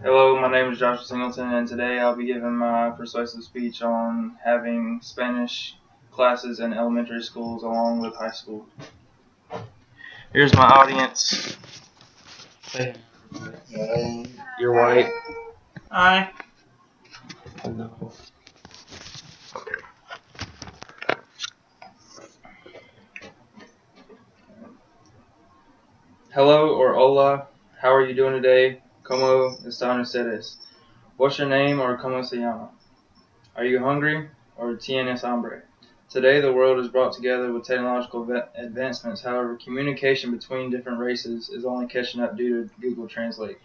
Hello, my name is Joshua Singleton, and today I'll be giving my persuasive speech on having Spanish classes in elementary schools along with high school. Here's my audience. You're white. Hi. Hello. Hello or hola. How are you doing today? ¿Cómo están ustedes? What's your name or cómo se llama? Are you hungry or tienes hambre? Today, the world is brought together with technological advancements. However, communication between different races is only catching up due to Google Translate.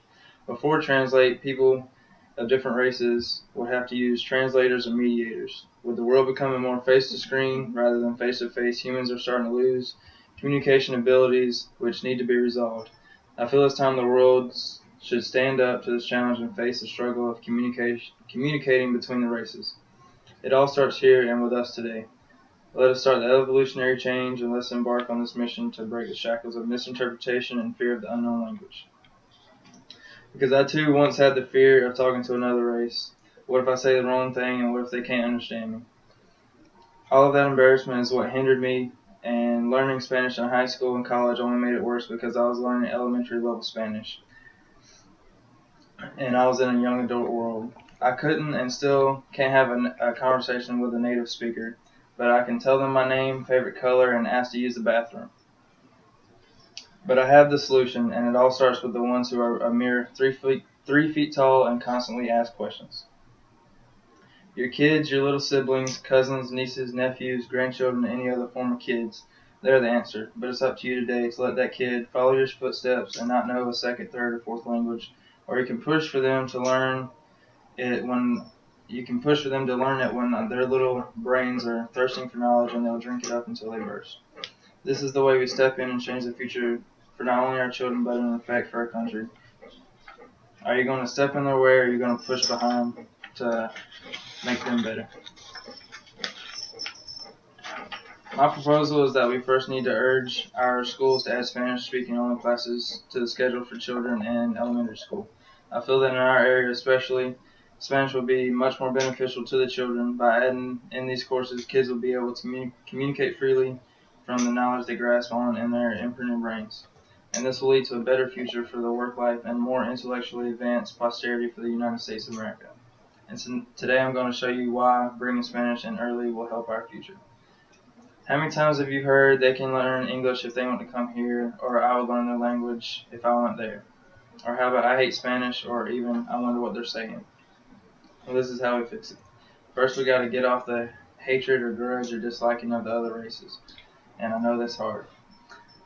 Before Translate, people of different races would have to use translators and mediators. With the world becoming more face-to-screen rather than face-to-face, humans are starting to lose communication abilities which need to be resolved. I feel it's time the world should stand up to this challenge and face the struggle of communicating between the races. It all starts here and with us today. Let us start the evolutionary change and let's embark on this mission to break the shackles of misinterpretation and fear of the unknown language. Because I too once had the fear of talking to another race. What if I say the wrong thing and what if they can't understand me? All of that embarrassment is what hindered me, and learning Spanish in high school and college only made it worse because I was learning elementary level Spanish and I was in a young adult world. I couldn't and still can't have a conversation with a native speaker, but I can tell them my name, favorite color, and ask to use the bathroom. But I have the solution, and it all starts with the ones who are a mere 3 feet tall and constantly ask questions. Your kids, your little siblings, cousins, nieces, nephews, grandchildren, any other form of kids, they're the answer. But it's up to you today to let that kid follow your footsteps and not know a second, third, or fourth language. Or you can push for them to learn it when their little brains are thirsting for knowledge, and they'll drink it up until they burst. This is the way we step in and change the future for not only our children but in effect for our country. Are you going to step in their way, or are you going to push behind to make them better? My proposal is that we first need to urge our schools to add Spanish-speaking only classes to the schedule for children in elementary school. I feel that in our area especially, Spanish will be much more beneficial to the children. By adding in these courses, kids will be able to communicate freely from the knowledge they grasp on in their imprinted brains. And this will lead to a better future for the work life and more intellectually advanced posterity for the United States of America. And so today I'm going to show you why bringing Spanish in early will help our future. How many times have you heard they can learn English if they want to come here, or I would learn their language if I went there? Or how about I hate Spanish, or even I wonder what they're saying? Well, this is how we fix it. First, we got to get off the hatred or grudge or disliking of the other races. And I know that's hard.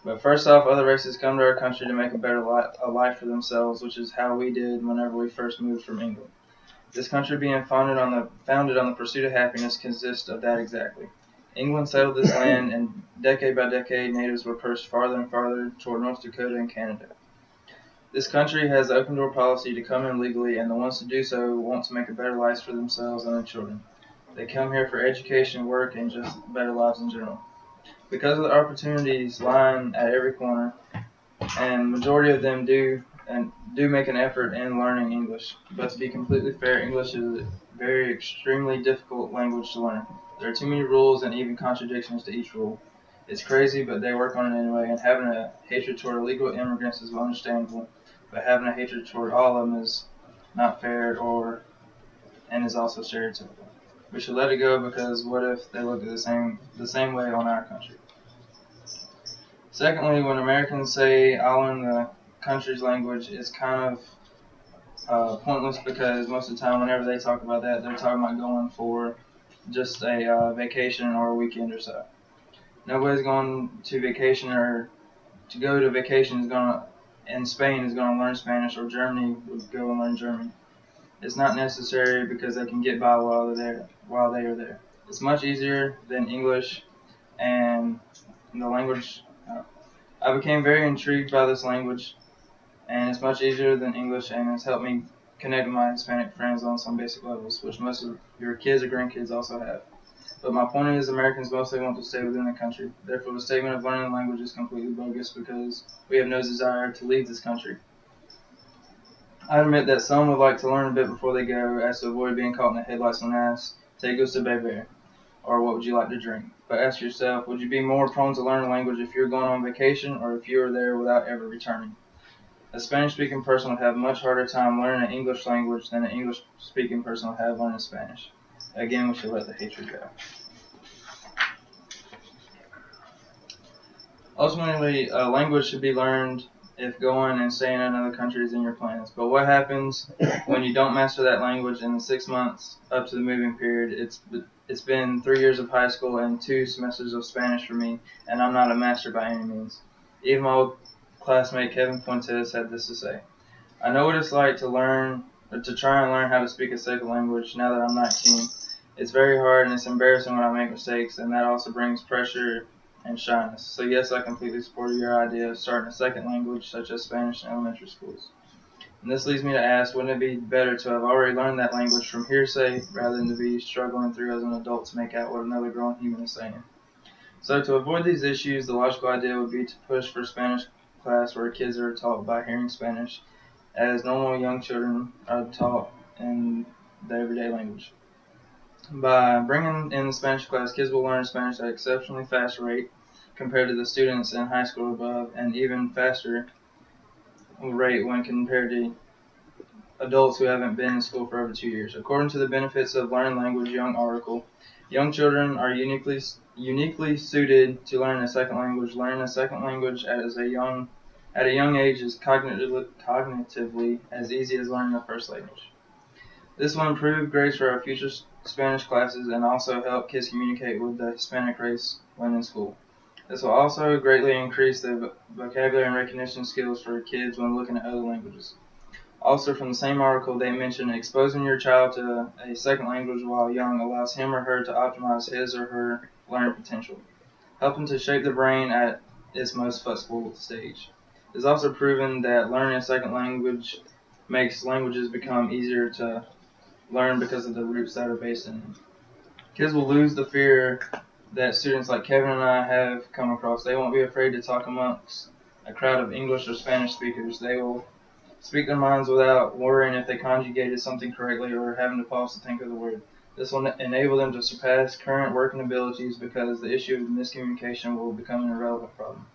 But first off, other races come to our country to make a better life for themselves, which is how we did whenever we first moved from England. This country being founded on the pursuit of happiness consists of that exactly. England settled this land, and decade by decade, natives were pushed farther and farther toward North Dakota and Canada. This country has the open door policy to come in legally, and the ones to do so want to make a better life for themselves and their children. They come here for education, work, and just better lives in general. Because of the opportunities lying at every corner, and majority of them do make an effort in learning English. But to be completely fair, English is a very extremely difficult language to learn. There are too many rules and even contradictions to each rule. It's crazy, but they work on it anyway, and having a hatred toward illegal immigrants is understandable, but having a hatred toward all of them is not fair and is also stereotypical. We should let it go, because what if they look at the same way on our country? Secondly, when Americans say I'll learn the country's language, it's kind of pointless, because most of the time whenever they talk about that, they're talking about going for just a vacation or a weekend or so. Nobody's going to vacation or to go to vacation in Spain is going to learn Spanish, or Germany would go and learn German. It's not necessary because they can get by while they are there. It's much easier than English, and the language. I became very intrigued by this language, and it's much easier than English, and it's helped me connect with my Hispanic friends on some basic levels, which most of your kids or grandkids also have. But my point is, Americans mostly want to stay within the country. Therefore, the statement of learning the language is completely bogus, because we have no desire to leave this country. I admit that some would like to learn a bit before they go, as to avoid being caught in the headlights when asked, "Take us to Bebe," or "What would you like to drink?" But ask yourself, would you be more prone to learn a language if you're going on vacation or if you are there without ever returning? A Spanish-speaking person would have a much harder time learning an English language than an English-speaking person would have learning Spanish. Again, we should let the hatred go. Ultimately, a language should be learned if going and staying in another country is in your plans. But what happens when you don't master that language in the 6 months up to the moving period? It's been 3 years of high school and 2 semesters of Spanish for me, and I'm not a master by any means. Even my old classmate Kevin Fuentes had this to say: "I know what it's like to try and learn how to speak a second language now that I'm 19. It's very hard and it's embarrassing when I make mistakes, and that also brings pressure and shyness. So yes, I completely support your idea of starting a second language such as Spanish in elementary schools." And this leads me to ask, wouldn't it be better to have already learned that language from hearsay rather than to be struggling through as an adult to make out what another grown human is saying? So to avoid these issues, the logical idea would be to push for Spanish class where kids are taught by hearing Spanish as normal young children are taught in the everyday language. By bringing in the Spanish class, kids will learn Spanish at an exceptionally fast rate compared to the students in high school above, and even faster rate when compared to adults who haven't been in school for over 2 years. According to the Benefits of Learning Language Young article, young children are uniquely suited to learn a second language. Learning a second language at a young age is cognitively as easy as learning the first language. This will improve grades for our future Spanish classes and also help kids communicate with the Hispanic race when in school. This will also greatly increase the vocabulary and recognition skills for kids when looking at other languages. Also, from the same article, they mentioned exposing your child to a second language while young allows him or her to optimize his or her learning potential, helping to shape the brain at its most flexible stage. It is also proven that learning a second language makes languages become easier to learn because of the roots that are based in them. Kids will lose the fear that students like Kevin and I have come across. They won't be afraid to talk amongst a crowd of English or Spanish speakers. They will speak their minds without worrying if they conjugated something correctly or having to pause to think of the word. This will enable them to surpass current working abilities because the issue of miscommunication will become an irrelevant problem.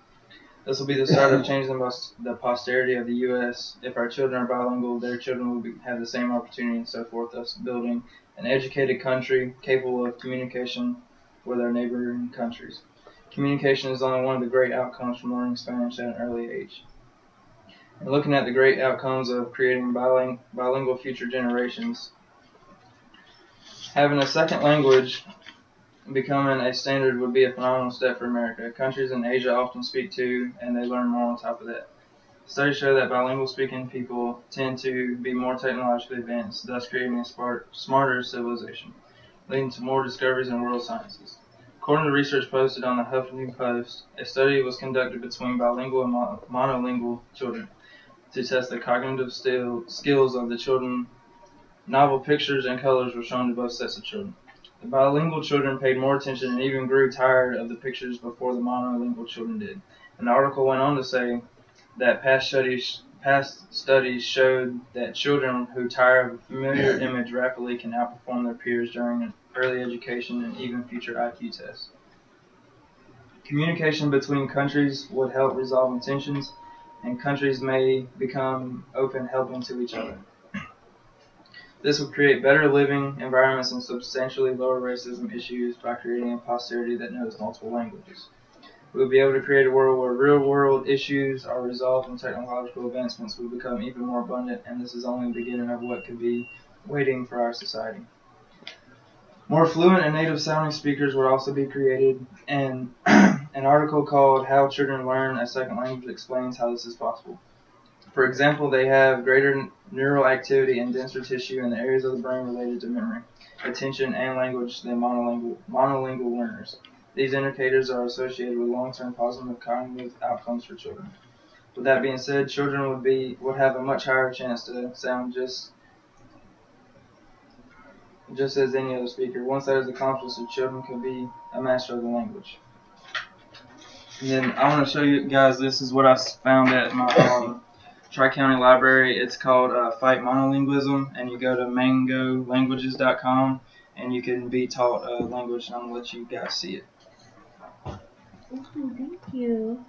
This will be the start of changing the posterity of the U.S. If our children are bilingual, their children will have the same opportunity and so forth, thus building an educated country capable of communication with our neighboring countries. Communication is only one of the great outcomes from learning Spanish at an early age. And looking at the great outcomes of creating bilingual future generations, having a second language becoming a standard would be a phenomenal step for America. Countries in Asia often speak two, and they learn more on top of that. Studies show that bilingual speaking people tend to be more technologically advanced, thus creating a smarter civilization, leading to more discoveries in world sciences. According to research posted on the Huffington Post, a study was conducted between bilingual and monolingual children to test the cognitive skills of the children. Novel pictures and colors were shown to both sets of children. The bilingual children paid more attention and even grew tired of the pictures before the monolingual children did. And the article went on to say that past studies showed that children who tire of a familiar image rapidly can outperform their peers during early education and even future IQ tests. Communication between countries would help resolve tensions, and countries may become open helping to each other. This would create better living environments and substantially lower racism issues by creating a posterity that knows multiple languages. We will be able to create a world where real-world issues are resolved and technological advancements will become even more abundant, and this is only the beginning of what could be waiting for our society. More fluent and native-sounding speakers would also be created, and an article called "How Children Learn a Second Language" explains how this is possible. For example, they have greater neural activity and denser tissue in the areas of the brain related to memory, attention, and language than monolingual learners. These indicators are associated with long-term positive cognitive outcomes for children. With that being said, children would have a much higher chance to sound just as any other speaker. Once that is accomplished, the children could be a master of the language. And then I want to show you guys, this is what I found at my Tri-County Library. It's called Fight Monolingualism, and you go to mangolanguages.com, and you can be taught a language, and I'm going to let you guys see it. Awesome, thank you.